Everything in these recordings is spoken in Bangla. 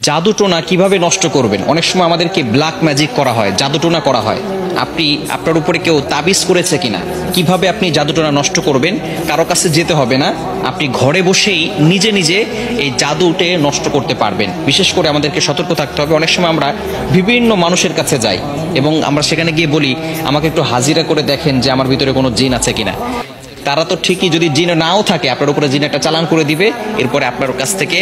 জাদুটোনা কিভাবে নষ্ট করবেন? অনেক সময় আমাদেরকে ব্ল্যাক ম্যাজিক করা হয়, জাদুটোনা করা হয়। আপনি আপনার উপরে কেউ তাবিজ করেছে কিনা, কিভাবে আপনি জাদুটোনা নষ্ট করবেন? কারো কাছে যেতে হবে না, আপনি ঘরে বসেই নিজে নিজে এই জাদুটে নষ্ট করতে পারবেন। বিশেষ করে আমাদেরকে সতর্ক থাকতে হবে। অনেক সময় আমরা বিভিন্ন মানুষের কাছে যাই এবং আমরা সেখানে গিয়ে বলি, আমাকে একটু হাজিরা করে দেখেন যে আমার ভিতরে কোনো জিন আছে কিনা। তারা তো ঠিকই, যদি জিন নাও থাকে আপনার উপরে জিন একটা চালান করে দিবে, এরপরে আপনার কাছ থেকে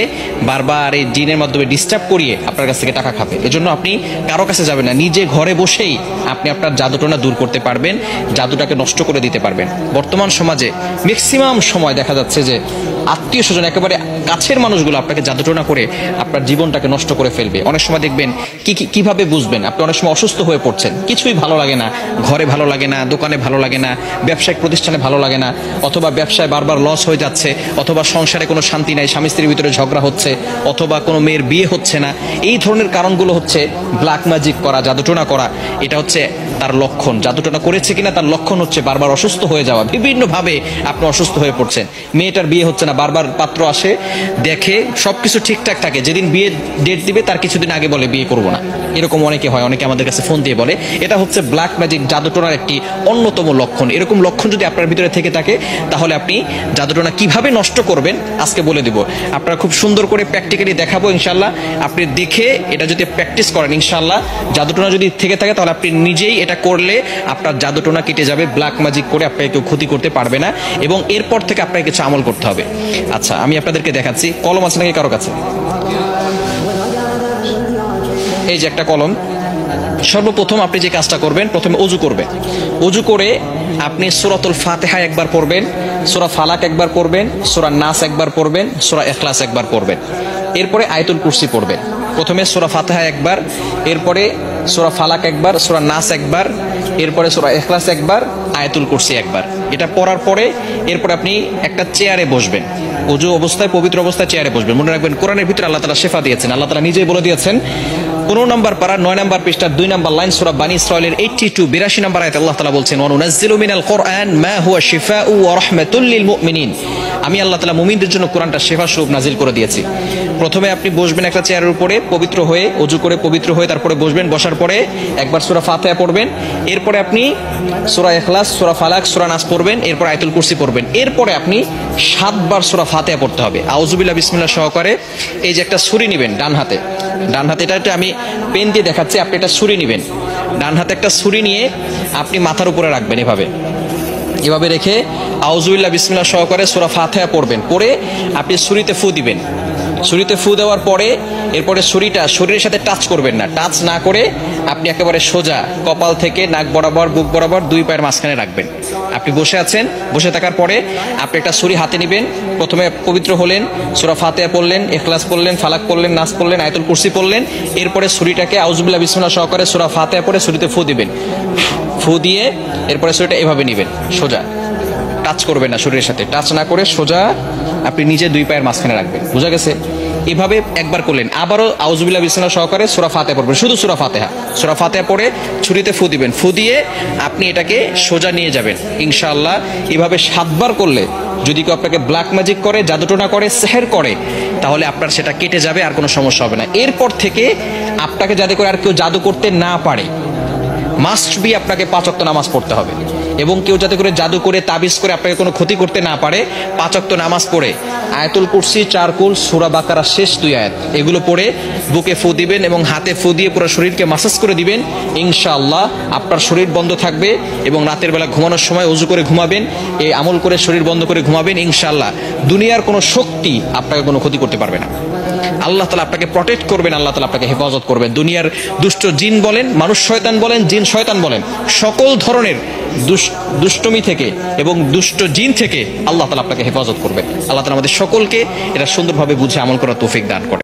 বারবার এই জিনের মাধ্যমে ডিস্টার্ব করিয়ে আপনার কাছ থেকে টাকা খাবে। এজন্য আপনি কারো কাছে যাবেন না, নিজে ঘরে বসেই আপনি আপনার জাদুটোনা দূর করতে পারবেন, জাদুটাকে নষ্ট করে দিতে পারবেন। বর্তমান সমাজে ম্যাক্সিমাম সময় দেখা যাচ্ছে যে আত্মীয় স্বজন, একেবারে কাছের মানুষগুলো আপনাকে জাদুটোনা করে আপনার জীবনটাকে নষ্ট করে ফেলবে। অনেক সময় দেখবেন কিভাবে বুঝবেন? আপনি অনেক সময় অসুস্থ হয়ে পড়ছেন, কিছুই ভালো লাগে না, ঘরে ভালো লাগে না, দোকানে ভালো লাগে না, ব্যবসায়িক প্রতিষ্ঠানে ভালো লাগে না, অথবা ব্যবসায় বারবার লস হয়ে যাচ্ছে, অথবা সংসারে কোনো শান্তি নাই, স্বামী স্ত্রীর ভিতরে ঝগড়া হচ্ছে, অথবা কোনো মেয়ের বিয়ে হচ্ছে না। এই ধরনের কারণগুলো হচ্ছে ব্ল্যাক ম্যাজিক করা, জাদুটোনা করা। এটা হচ্ছে তার লক্ষণ। জাদুটোনা করেছে কিনা তার লক্ষণ হচ্ছে বারবার অসুস্থ হয়ে যাওয়া, বিভিন্নভাবে আপনি অসুস্থ হয়ে পড়ছেন। মেয়েটার বিয়ে হচ্ছে না, বারবার পাত্র আসে, দেখে সবকিছু ঠিকঠাক থাকে, যেদিন বিয়ে ডেট দিবে তার কিছুদিন আগে বলে বিয়ে করবো না। এরকম অনেকে হয়, অনেকে আমাদের কাছে ফোন দিয়ে বলে। এটা হচ্ছে ব্ল্যাক ম্যাজিক, জাদুটোনার একটি অন্যতম লক্ষণ। এরকম লক্ষণ যদি আপনার ভিতরে থেকে থাকে, তাহলে আপনি জাদুটোনা কিভাবে নষ্ট করবেন আজকে বলে দিব। আপনারা খুব সুন্দর করে প্র্যাকটিক্যালি দেখাবো ইনশাল্লাহ। আপনি দেখে এটা যদি প্র্যাকটিস করেন, ইনশাল্লাহ জাদুটোনা যদি থেকে থাকে তাহলে আপনি নিজেই এটা করলে আপনার জাদুটোনা কেটে যাবে। ব্ল্যাক ম্যাজিক করে আপনাকে কেউ ক্ষতি করতে পারবে না, এবং এরপর থেকে আপনাকে কিছু আমল করতে হবে। আচ্ছা, আমি আপনাদেরকে দেখাচ্ছি। কলম আছে নাকি কারো কাছে? এই যে একটা কলম। সর্বপ্রথম আপনি যে কাজটা করবেন, প্রথমে অজু করবেন। অজু করে আপনি সূরাতুল ফাতিহা একবার পড়বেন, সূরা ফালাক একবার পড়বেন, সূরা নাস একবার পড়বেন, সূরা ইখলাস একবার পড়বেন। এরপরে আয়াতুল কুরসি পড়বেন। প্রথমে সূরা ফাতিহা একবার, এরপরে সূরা ফালাক একবার, সূরা নাস একবার, এরপরে সূরা ইখলাস একবার, আয়াতুল কুরসি একবার। এটা পড়ার পরে এরপরে আপনি একটা চেয়ারে বসবেন। অজু অবস্থায়, পবিত্র অবস্থায় চেয়ারে বসবেন। মনে রাখবেন, কোরআনের ভিতরে আল্লাহ তাআলা শিফা দিয়েছেন। আল্লাহ তাআলা নিজেই বলে দিয়েছেন 15 নম্বর পারা 9 নম্বর পৃষ্ঠার 2 নম্বর লাইন, সূরা বানী ইসরাঈলের 82 নম্বর আয়াতে আল্লাহ তাআলা বলছেন, ওয়া নুনাজ্জিলু মিনাল কুরআন মা হুয়া শিফাউ ওয়া রাহমাতুল লিল মুমিনিন। আমি আল্লাহ তাআলা মুমিনদের জন্য কোরআনটা শিফা স্বরূপ নাজিল করে দিয়েছি। প্রথমে আপনি বসবেন একটা চেয়ারের উপরে, পবিত্র হয়ে, অজু করে পবিত্র হয়ে তারপরে বসবেন। বসার পরে একবার সূরা ফাতিহা পড়বেন, এরপরে আপনি সূরা ইখলাস, সূরা ফালাক, সূরা নাস পড়বেন, এরপর আয়াতুল কুরসি পড়বেন। এরপরে আপনি 7 বার সূরা ফাতিহা পড়তে হবে। আউযুবিল্লাহ বিসমিল্লাহ সহকারে এই যে একটা ছুরি নেবেন ডান হাতে, এটা আমি পেন দিয়ে দেখাচ্ছি। আপনি একটা ছুরি নেবেন, ডান হাতে একটা ছুরি নিয়ে আপনি মাথার উপরে রাখবেন। এভাবে রেখে আউযুবিল্লাহ বিসমিল্লাহ সহকারে সূরা ফাতিহা পড়বেন। পড়ে আপনি ছুরিতে ফু দিবেন। ছুরিতে ফু দেওয়ার পরে এরপরে ছুরিটা শরীরের সাথে টাচ করবেন না। টাচ না করে আপনি একেবারে সোজা কপাল থেকে নাক বরাবর, বুক বরাবর 2 পায়ের মাঝখানে রাখবেন। আপনি বসে আছেন, বসে থাকার পরে আপনি একটা ছুরি হাতে নেবেন। প্রথমে পবিত্র হলেন, সূরা ফাতিহা পড়লেন, ইখলাস পড়লেন, ফালাক পড়লেন, নাস পড়লেন, আয়াতুল কুরসি পড়লেন। এরপরে ছুরিটাকে আউযুবিল্লাহ বিসমিল্লাহ সহকারে সূরা ফাতিহা পড়ে ছুরিতে ফু দিবেন। ফু দিয়ে এরপরে ছুরিটা এভাবে নেবেন, সোজা, টাচ করবেন না, শরীরের সাথে টাচ না করে সোজা আপনি নিজে 2 পায়ের মাঝখানে রাখবেন। বুঝা গেছে? এভাবে একবার করলেন। আবারও আউযুবিল্লাহ বিসমিল্লাহ সহকারে সূরা ফাতিহা পড়বেন, শুধু সূরা ফাতিহা পড়ে ছুরিতে ফু দিবেন। ফু দিয়ে আপনি এটাকে সোজা নিয়ে যাবেন ইনশাআল্লাহ। এভাবে 7 বার করলে যদি কেউ আপনাকে ব্ল্যাক ম্যাজিক করে, জাদুটোনা করে, সেহের করে, তাহলে আপনার সেটা কেটে যাবে, আর কোনো সমস্যা হবে না। এরপর থেকে আপনাকে যাতে করে আর কেউ জাদু করতে না পারে, মাস্ট বি আপনাকে 5 ওয়াক্ত নামাজ পড়তে হবে। এবং কেউ যাতে করে জাদু করে, তাবিজ করে আপনাকে কোনো ক্ষতি করতে না পারে, 5 ওয়াক্ত নামাজ পড়ে আয়াতুল কুরসি, 4 কুল, সূরা বাকারা শেষ 2 আয়াত এগুলো পড়ে বুকে ফু দিবেন এবং হাতে ফু দিয়ে পুরো শরীরকে মাসাজ করে দিবেন। ইনশাআল্লাহ আপনার শরীর বন্ধ থাকবে, এবং রাতের বেলা ঘুমানোর সময় ওযু করে ঘুমাবেন, এই আমল করে শরীর বন্ধ করে ঘুমাবেন। ইনশাআল্লাহ দুনিয়ার কোনো শক্তি আপনাকে কোনো ক্ষতি করতে পারবে না। আল্লাহ তাআলা আপনাকে প্রটেক্ট করবেন, আল্লাহ তাআলা আপনাকে হেফাজত করবেন। দুনিয়ার দুষ্ট জিন বলেন, মানুষ শয়তান বলেন, জিন শয়তান বলেন, সকল ধরনের দুষ্টমি থেকে এবং দুষ্ট জিন থেকে আল্লাহ তাআলা আপনাকে হেফাজত করবেন। আল্লাহ তাআলা আমাদের সকলকে এটা সুন্দরভাবে বুঝে আমল করার তৌফিক দান করেন।